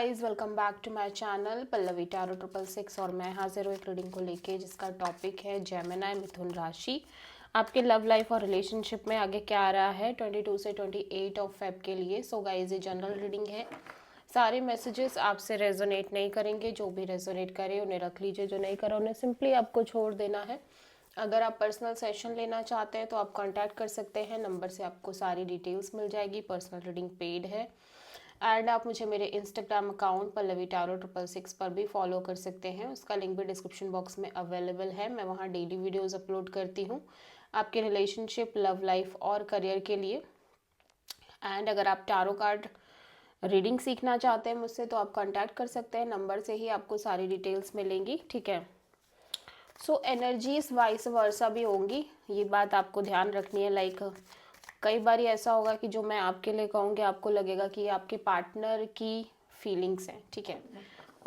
Guys welcome back to my channel Pallavi tarot 666 और मैं हाजिर हूँ एक रीडिंग को लेके जिसका टॉपिक है जेमिनी मिथुन राशि। आपके लव लाइफ और रिलेशनशिप में आगे क्या आ रहा है 22 से 28 ऑफ फेब के लिए। सो गाइस ये जनरल रीडिंग है, सारे मैसेजेस आपसे रेजोनेट नहीं करेंगे। जो भी रेजोनेट करे उन्हें रख लीजिए, जो नहीं करा उन्हें सिंपली आपको छोड़ देना है। अगर आप पर्सनल सेशन लेना चाहते हैं तो आप कांटेक्ट कर सकते हैं, नंबर से आपको सारी डिटेल्स मिल जाएगी। पर्सनल रीडिंग पेड है एंड आप मुझे मेरे इंस्टाग्राम अकाउंट पल्लवी टैरो 666 पर भी फॉलो कर सकते हैं। उसका लिंक भी डिस्क्रिप्शन बॉक्स में अवेलेबल है। मैं वहाँ डेली वीडियोस अपलोड करती हूँ आपके रिलेशनशिप, लव लाइफ और करियर के लिए। एंड अगर आप टैरो कार्ड रीडिंग सीखना चाहते हैं मुझसे तो आप कांटेक्ट कर सकते हैं, नंबर से ही आपको सारी डिटेल्स मिलेंगी। ठीक है, सो एनर्जीज वाइस वर्सा भी होंगी, ये बात आपको ध्यान रखनी है। लाइक कई बार ऐसा होगा कि जो मैं आपके लिए कहूँगी आपको लगेगा कि ये आपके पार्टनर की फीलिंग्स हैं, ठीक है,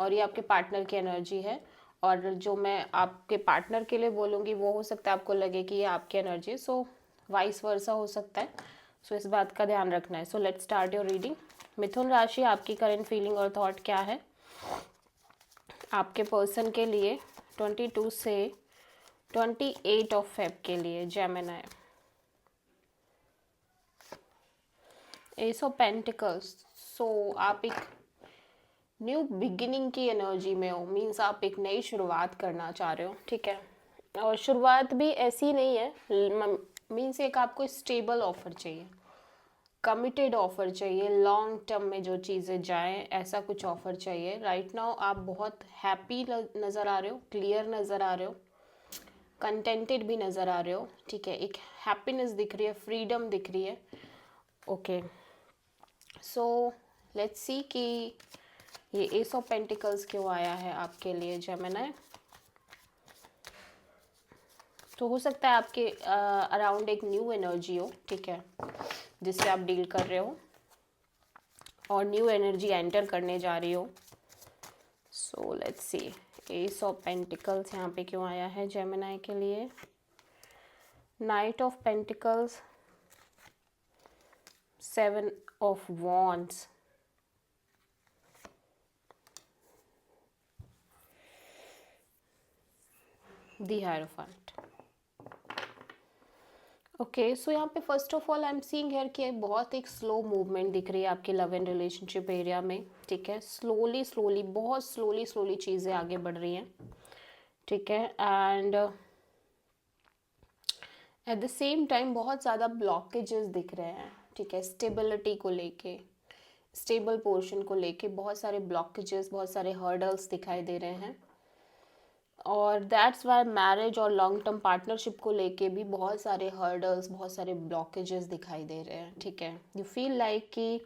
और ये आपके पार्टनर की एनर्जी है। और जो मैं आपके पार्टनर के लिए बोलूँगी वो हो सकता है आपको लगे कि ये आपकी एनर्जी है। सो वाइस वर्सा हो सकता है। सो इस बात का ध्यान रखना है। So let's start your reading. मिथुन राशि, आपकी करंट फीलिंग और थॉट क्या है आपके पर्सन के लिए 22 से 28 ऑफ फेब के लिए Gemini. Ace of pentacles. So आप एक न्यू बिगिनिंग की एनर्जी में हो, मीन्स आप एक नई शुरुआत करना चाह रहे हो, ठीक है। और शुरुआत भी ऐसी नहीं है, मीन्स एक आपको स्टेबल ऑफर चाहिए, कमिटेड ऑफर चाहिए, लॉन्ग टर्म में जो चीज़ें जाएं ऐसा कुछ ऑफर चाहिए। राइट नाउ आप बहुत हैप्पी नज़र आ रहे हो, क्लियर नज़र आ रहे हो, कंटेंटेड भी नज़र आ रहे हो, ठीक है। एक हैप्पीनेस दिख रही है, फ्रीडम दिख रही है। ओके, सो लेट्स सी कि ये एस ऑफ पेंटिकल्स क्यों आया है आपके लिए जेमिनी। तो हो सकता है आपके अराउंड एक न्यू एनर्जी हो, ठीक है, जिससे आप डील कर रहे हो और न्यू एनर्जी एंटर करने जा रही हो। So let's see ace of pentacles यहाँ पे क्यों आया है जेमिनी के लिए। Knight of pentacles, 7 of wands, the hierophant. Okay, so यहाँ पे first of all I am seeing here कि बहुत एक स्लो मूवमेंट दिख रही है आपके लव एंड रिलेशनशिप एरिया में, ठीक है। स्लोली स्लोली, बहुत स्लोली चीज़ें आगे बढ़ रही हैं, ठीक है। And at the same time बहुत ज़्यादा ब्लॉकेजेस दिख रहे हैं, ठीक है। स्टेबिलिटी को लेके, स्टेबल पोर्शन को लेके बहुत सारे ब्लॉकेजेस, बहुत सारे हर्डल्स दिखाई दे रहे हैं। और दैट्स वाई मैरिज और लॉन्ग टर्म पार्टनरशिप को लेके भी बहुत सारे हर्डल्स, बहुत सारे ब्लॉकेजेस दिखाई दे रहे हैं, ठीक है। यू फील लाइक कि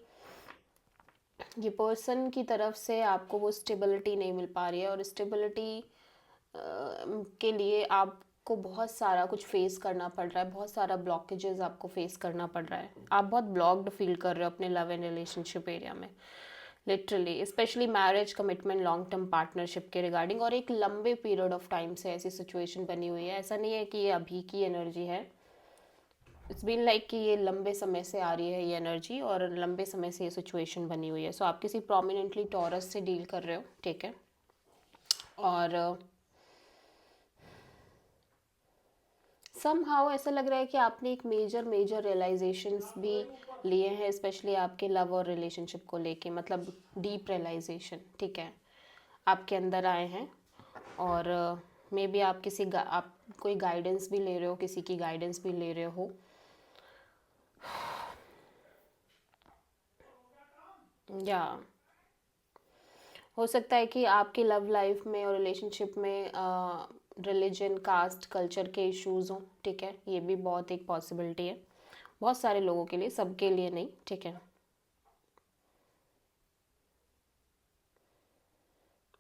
ये पर्सन की तरफ से आपको वो स्टेबिलिटी नहीं मिल पा रही है और स्टेबिलिटी के लिए आपको बहुत सारा कुछ फेस करना पड़ रहा है, बहुत सारा ब्लॉकेजेस आपको फेस करना पड़ रहा है। आप बहुत ब्लॉक्ड फील कर रहे हो अपने लव एंड रिलेशनशिप एरिया में, literally, specially marriage, commitment, long term partnership के रिगार्डिंग। और एक लंबे पीरियड ऑफ टाइम से ऐसी सिचुएशन बनी हुई है, ऐसा नहीं है कि ये अभी की एनर्जी है। इट्स बीन लाइक कि ये लंबे समय से आ रही है ये एनर्जी और लंबे समय से ये सिचुएशन बनी हुई है। सो आप किसी प्रोमिनेंटली टॉरस से डील कर रहे हो, ठीक है। और समहाउ ऐसा लग रहा है कि आपने एक मेजर रियलाइजेशंस भी लिए हैं, स्पेशली आपके लव और रिलेशनशिप को लेके, मतलब डीप रियलाइजेशन, ठीक है, आपके अंदर आए हैं। और मे बी आप आप कोई गाइडेंस भी ले रहे हो, किसी की गाइडेंस भी ले रहे हो। या हो सकता है कि आपकी लव लाइफ में और रिलेशनशिप में रिलीजन, कास्ट, कल्चर के इश्यूज हों, ठीक है। ये भी बहुत एक पॉसिबिलिटी है बहुत सारे लोगों के लिए, सबके लिए नहीं, ठीक है।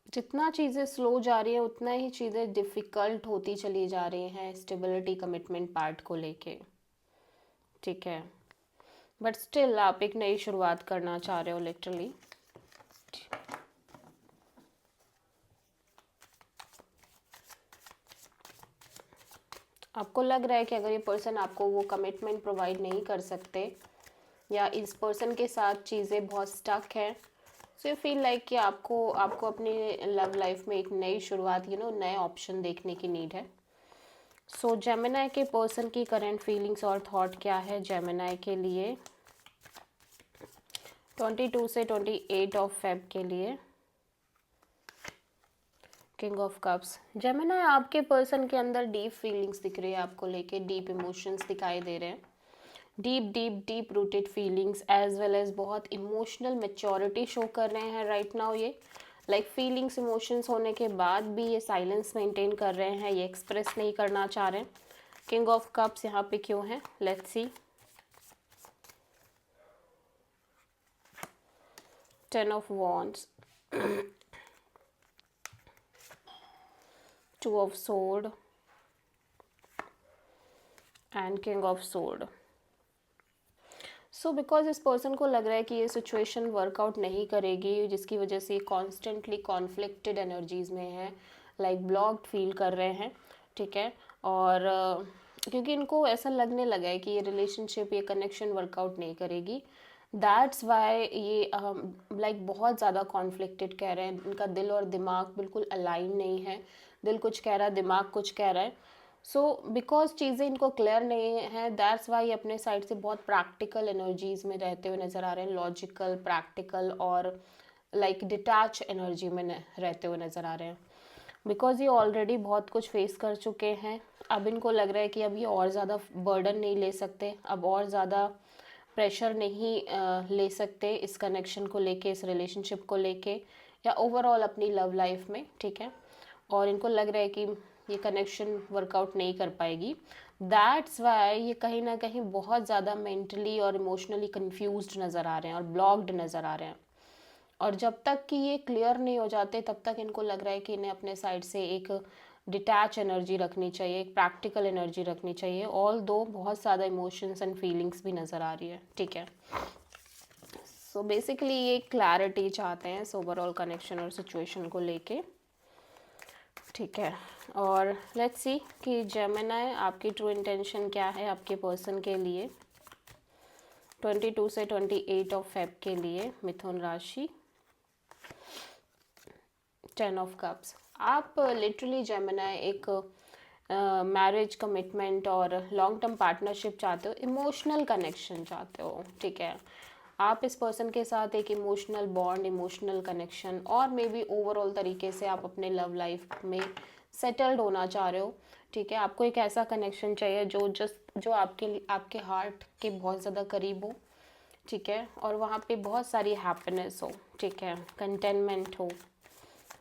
जितना चीज़ें स्लो जा रही है उतना ही चीज़ें डिफ़िकल्ट होती चली जा रही हैं स्टेबिलिटी, कमिटमेंट पार्ट को लेके, ठीक है। बट स्टिल आप एक नई शुरुआत करना चाह रहे हो, लिटरली। आपको लग रहा है कि अगर ये पर्सन आपको वो कमिटमेंट प्रोवाइड नहीं कर सकते या इस पर्सन के साथ चीज़ें बहुत स्टक हैं, सो यू फील लाइक कि आपको आपको अपनी लव लाइफ में एक नई शुरुआत, नए ऑप्शन देखने की नीड है. सो जेमिनाई के पर्सन की करंट फीलिंग्स और थॉट क्या है जेमिनाई के लिए 22 से 28 ऑफ फेब के लिए. King of cups. जेमिनाई, आपके पर्सन के अंदर डीप फीलिंग्स दिख रही है, आपको लेके डीप इमोशंस दिखाई दे रहे हैं. Deep deep deep rooted feelings as well as बहुत इमोशनल मेच्योरिटी शो कर रहे हैं राइट नाउ. ये लाइक फीलिंग्स इमोशंस होने के बाद भी ये साइलेंस मेंटेन कर रहे हैं, ये एक्सप्रेस नहीं करना चाह रहे हैं. किंग ऑफ कप्स यहाँ पे क्यों है, let's see. 10 of wands, 2 of sword and king of sword. So because इस पर्सन को लग रहा है कि ये सिचुएशन वर्कआउट नहीं करेगी, जिसकी वजह से कॉन्स्टेंटली कॉन्फ्लिक्टेड एनर्जीज में है, लाइक ब्लॉक्ड फील कर रहे हैं. ठीक है. और क्योंकि इनको ऐसा लगने लगा है कि ये रिलेशनशिप, ये कनेक्शन वर्कआउट नहीं करेगी. दैट्स वाई ये लाइक बहुत ज़्यादा कॉन्फ्लिक्टेड कह रहे हैं. इनका दिल और दिमाग बिल्कुल अलाइन नहीं है. दिल कुछ कह रहा है, दिमाग कुछ कह रहा है. सो बिकॉज चीज़ें इनको क्लियर नहीं है, दैट्स वाई अपने साइड से बहुत प्रैक्टिकल एनर्जीज में रहते हुए नज़र आ रहे हैं. लॉजिकल, प्रैक्टिकल और लाइक डिटैच एनर्जी में रहते हुए नज़र आ रहे हैं. बिकॉज ये ऑलरेडी बहुत कुछ फेस कर चुके हैं. अब इनको लग रहा है कि अब ये और ज़्यादा बर्डन नहीं ले सकते, अब और ज़्यादा प्रेशर नहीं ले सकते इस कनेक्शन को लेके, इस रिलेशनशिप को लेके, या ओवरऑल अपनी लव लाइफ में. ठीक है. और इनको लग रहा है कि ये कनेक्शन वर्कआउट नहीं कर पाएगी. दैट्स वाई ये कहीं ना कहीं बहुत ज़्यादा मेंटली और इमोशनली कंफ्यूज्ड नज़र आ रहे हैं और ब्लॉक्ड नज़र आ रहे हैं. और जब तक कि ये क्लियर नहीं हो जाते तब तक इनको लग रहा है कि इन्हें अपने साइड से एक डिटैच एनर्जी रखनी चाहिए, एक प्रैक्टिकल एनर्जी रखनी चाहिए. ऑल दो बहुत ज़्यादा इमोशंस एंड फीलिंग्स भी नज़र आ रही है. ठीक है. सो बेसिकली ये क्लैरिटी चाहते हैं ओवरऑल कनेक्शन और सिचुएशन को लेके. ठीक है. और लेट्स सी कि जेमिनाई आपकी ट्रू इंटेंशन क्या है आपके पर्सन के लिए 22 से 28 ऑफ फेब के लिए, मिथुन राशि. 10 ऑफ कप्स. आप लिटरली जेमिनाई एक मैरिज कमिटमेंट और लॉन्ग टर्म पार्टनरशिप चाहते हो, इमोशनल कनेक्शन चाहते हो. ठीक है. आप इस पर्सन के साथ एक इमोशनल बॉन्ड, इमोशनल कनेक्शन और मे बी ओवरऑल तरीके से आप अपने लव लाइफ में सेटल्ड होना चाह रहे हो. ठीक है. आपको एक ऐसा कनेक्शन चाहिए जो आपके हार्ट के बहुत ज़्यादा करीब हो. ठीक है. और वहाँ पे बहुत सारी हैप्पीनेस हो. ठीक है. कंटेनमेंट हो.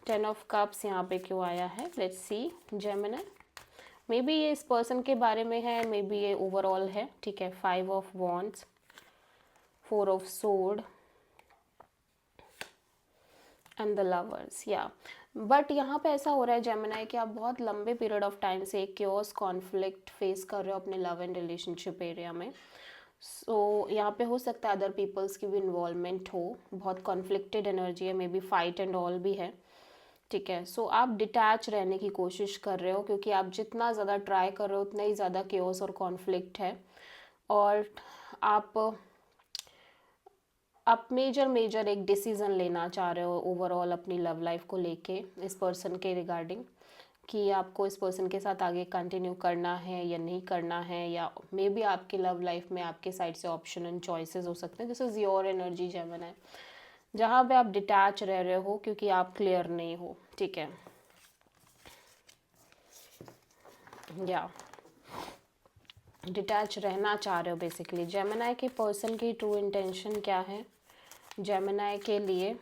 10 ऑफ कप्स यहाँ पे क्यों आया है, let's see. Gemini, may be ये इस पर्सन के बारे में है, मे बी ये ओवरऑल है. ठीक है. 5 of wands, 4 of sword and the lovers. या बट यहाँ पे ऐसा हो रहा है जेमिनी कि आप बहुत लंबे पीरियड ऑफ टाइम से एक क्योस कॉन्फ्लिक्ट फेस कर रहे हो अपने लव एंड रिलेशनशिप एरिया में. सो यहाँ पे हो सकता है अदर पीपल्स की भी इन्वॉल्वमेंट हो. बहुत कॉन्फ्लिक्टेड एनर्जी है, may be fight and all भी है. ठीक है. सो आप डिटैच रहने की कोशिश कर रहे हो क्योंकि आप जितना ज़्यादा ट्राई कर रहे हो उतना ही ज़्यादा केओस और कॉन्फ्लिक्ट है. और आप मेजर एक डिसीज़न लेना चाह रहे हो ओवरऑल अपनी लव लाइफ को लेके इस पर्सन के रिगार्डिंग, कि आपको इस पर्सन के साथ आगे कंटिन्यू करना है या नहीं करना है, या मे बी आपकी लव लाइफ में आपके साइड से ऑप्शन एंड चॉइसेस हो सकते हैं. This is your energy Gemini, जहाँ पे आप डिटैच रह रहे हो क्योंकि आप क्लियर नहीं हो. ठीक है. या डिटैच रहना चाह रहे हो बेसिकली. जेमिनी के पर्सन की ट्रू इंटेंशन क्या है जेमिनी के लिए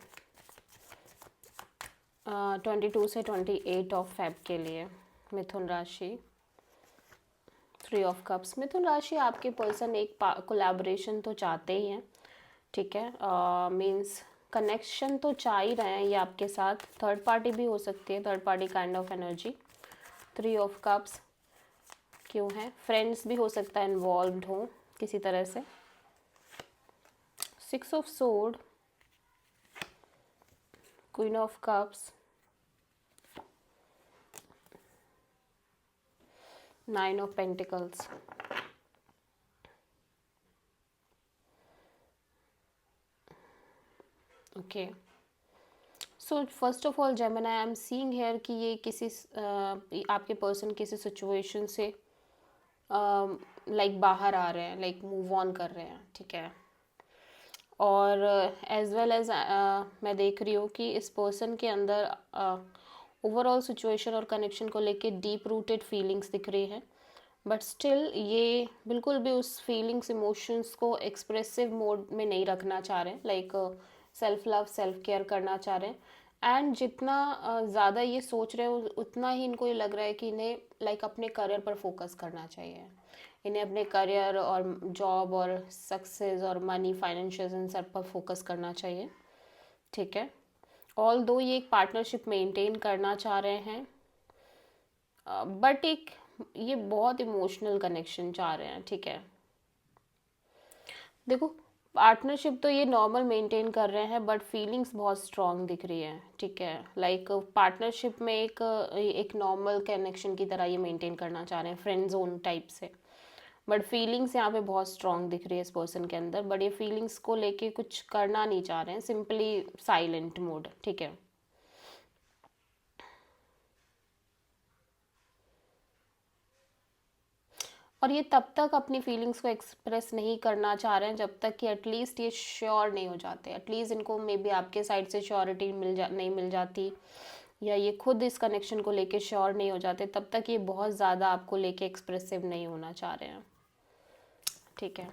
22 से 28 ऑफ फेब के लिए, मिथुन राशि. 3 ऑफ कप्स. मिथुन राशि, आपके पर्सन एक कोलैबोरेशन तो चाहते ही हैं. ठीक है. मीन्स कनेक्शन तो चाह ही रहे हैं ये आपके साथ. थर्ड पार्टी भी हो सकती है, third party kind of energy. 3 of cups क्यों है, फ्रेंड्स भी हो सकता है इन्वॉल्व्ड हो किसी तरह से. 6 of sword, queen of cups, 9 of pentacles. Okay. So first of all Gemini, I am seeing here कि ये किसी आपके पर्सन किसी सिचुएशन से लाइक बाहर आ रहे हैं, लाइक मूव ऑन कर रहे हैं, ठीक है। और एज वेल एज मैं देख रही हूँ कि इस पर्सन के अंदर ओवरऑल सिचुएशन और कनेक्शन को लेके डीप रूटेड फीलिंग्स दिख रही हैं, बट स्टिल ये बिल्कुल भी उस फीलिंग्स इमोशंस को एक्सप्रेसिव मोड में नहीं रखना चाह रहे हैं, like self love self care करना चाह रहे हैं। एंड जितना ज़्यादा ये सोच रहे हैं उतना ही इनको ये लग रहा है कि इन्हें लाइक अपने करियर पर फोकस करना चाहिए, इन्हें अपने करियर और जॉब और सक्सेस और मनी फाइनेंशियल इन सब पर फोकस करना चाहिए, ठीक है। ऑल दो ये एक पार्टनरशिप मेंटेन करना चाह रहे हैं, बट एक ये बहुत इमोशनल कनेक्शन चाह रहे हैं, ठीक है। देखो पार्टनरशिप तो ये नॉर्मल मेंटेन कर रहे हैं, बट फीलिंग्स बहुत स्ट्रॉन्ग दिख रही है, ठीक है। लाइक पार्टनरशिप में एक नॉर्मल कनेक्शन की तरह ये मेंटेन करना चाह रहे हैं, फ्रेंड जोन टाइप से, बट फीलिंग्स यहाँ पे बहुत स्ट्रॉन्ग दिख रही है इस पर्सन के अंदर। बट ये फीलिंग्स को लेके कुछ करना नहीं चाह रहे हैं, सिंपली साइलेंट मोड, ठीक है। और ये तब तक अपनी फीलिंग्स को एक्सप्रेस नहीं करना चाह रहे हैं जब तक कि एटलीस्ट ये श्योर नहीं हो जाते, एटलीस्ट इनको मे बी आपके साइड से श्योरिटी नहीं मिल जाती, या ये खुद इस कनेक्शन को लेके श्योर नहीं हो जाते, तब तक ये बहुत ज़्यादा आपको लेके एक्सप्रेसिव नहीं होना चाह रहे हैं, ठीक है।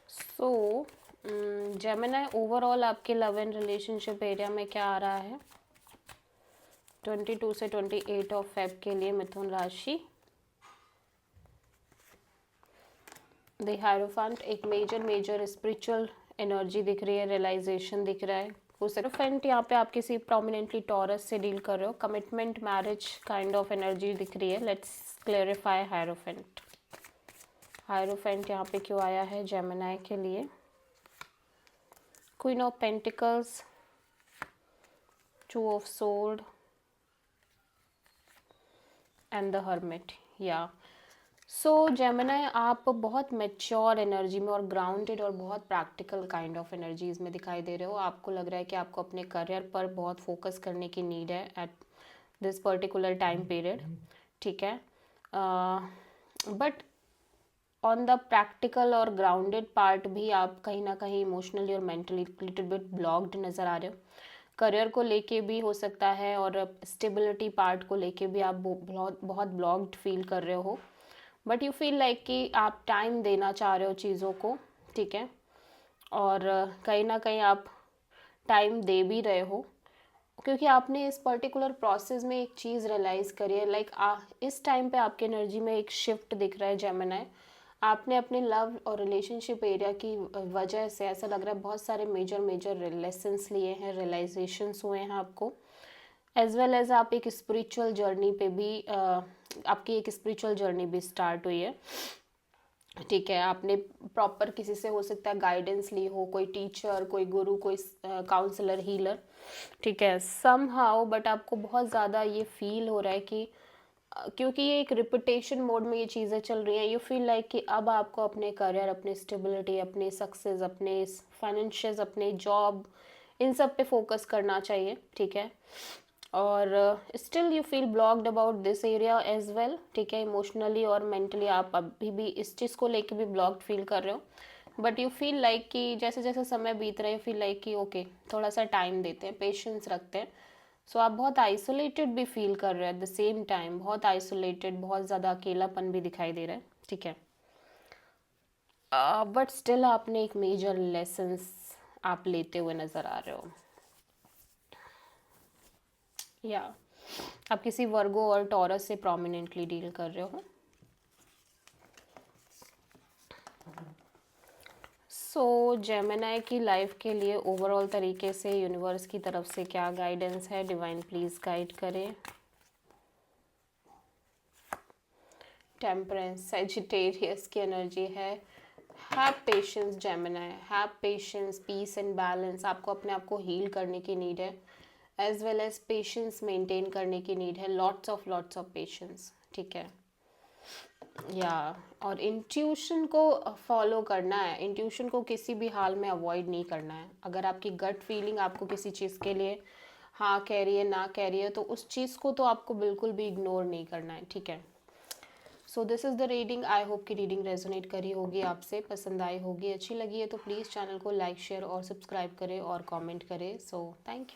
सो जेमिनी, ओवरऑल आपके लव एंड रिलेशनशिप एरिया में क्या आ रहा है 22 से 28 ऑफ फेब के लिए मिथुन राशि। द हायरोफेंट एक मेजर स्पिरिचुअल एनर्जी दिख रही है, रियलाइजेशन दिख रहा है। हायरोफेंट यहाँ पे आप किसी प्रोमिनेंटली टॉरस से डील कर रहे हो, commitment marriage kind of energy दिख रही है। लेट्स क्लेरिफाई हायरोफेंट यहाँ पे क्यों आया है जेमिनी के लिए। Queen of pentacles, 2 of sword and the hermit. या सो जेमिनी, आप बहुत मैच्योर एनर्जी में और ग्राउंडेड और बहुत प्रैक्टिकल काइंड ऑफ एनर्जीज में दिखाई दे रहे हो। आपको लग रहा है कि आपको अपने करियर पर बहुत फोकस करने की नीड है at this particular time period, ठीक है। बट ऑन द प्रैक्टिकल और ग्राउंडेड पार्ट भी आप कहीं ना कहीं इमोशनली और मेंटली लिटिल बिट ब्लॉक्ड नज़र आ रहे हो। करियर को लेके भी हो सकता है और स्टेबिलिटी पार्ट को लेके भी आप बहुत ब्लॉक्ड फील कर रहे हो, बट यू फील लाइक कि आप टाइम देना चाह रहे हो चीज़ों को, ठीक है। और कहीं ना कहीं आप टाइम दे भी रहे हो, क्योंकि आपने इस पर्टिकुलर प्रोसेस में एक चीज़ रियलाइज़ करी है। लाइक इस टाइम पे आपकी एनर्जी में एक शिफ्ट दिख रहा है जेमिनी। आपने अपने लव और रिलेशनशिप एरिया की वजह से ऐसा लग रहा है बहुत सारे मेजर लेसन्स लिए हैं, रियलाइजेशंस हुए हैं आपको, एज वेल एज आप एक स्पिरिचुअल जर्नी पे भी आपकी एक स्पिरिचुअल जर्नी भी स्टार्ट हुई है, ठीक है। आपने प्रॉपर किसी से हो सकता है गाइडेंस ली हो, कोई टीचर, कोई गुरु, कोई काउंसलर, हीलर, ठीक है, सम हाउ। बट आपको बहुत ज़्यादा ये फील हो रहा है कि क्योंकि ये एक रिपीटेशन मोड में ये चीज़ें चल रही हैं, यू फील लाइक कि अब आपको अपने करियर, अपने स्टेबिलिटी, अपने सक्सेस, अपने फाइनेंशियल्स, अपने जॉब, इन सब पे फोकस करना चाहिए, ठीक है। और still you feel blocked about this area as well, ठीक है। इमोशनली और मेंटली आप अभी भी इस चीज़ को लेके भी ब्लॉक्ड फील कर रहे हो, बट यू फील लाइक कि जैसे जैसे समय बीत रहा है फील लाइक कि ओके थोड़ा सा टाइम देते हैं, पेशेंस रखते हैं। सो आप बहुत आइसोलेटेड भी फील कर रहे हैं एट द सेम टाइम, बहुत आइसोलेटेड, बहुत ज़्यादा अकेलापन भी दिखाई दे रहा है, ठीक है। बट स्टिल आपने एक मेजर लेसन्स आप लेते हुए नज़र आ रहे हो। या आप किसी वर्गो और टॉरस से प्रोमिनेंटली डील कर रहे हो। सो जेमिनी की लाइफ के लिए ओवरऑल तरीके से यूनिवर्स की तरफ से क्या गाइडेंस है, डिवाइन प्लीज गाइड करें। टेम्परेंस, सैजिटेरियस की एनर्जी है। Have patience Gemini, have patience, peace and balance. आपको अपने आप को हील करने की नीड है, as well as patience maintain करने की नीड है, लॉट्स ऑफ पेशेंस, ठीक है। या और इंट्यूशन को फॉलो करना है, इंट्यूशन को किसी भी हाल में अवॉइड नहीं करना है। अगर आपकी गट फीलिंग आपको किसी चीज़ के लिए हाँ कह रही है, ना कह रही है, तो उस चीज़ को तो आपको बिल्कुल भी इग्नोर नहीं करना है, ठीक है। So this is the reading. I hope कि रीडिंग रेजोनेट करी होगी, आपसे पसंद आई होगी, अच्छी लगी है तो प्लीज़ चैनल को लाइक शेयर और सब्सक्राइब करें और कमेंट करें। So thank you.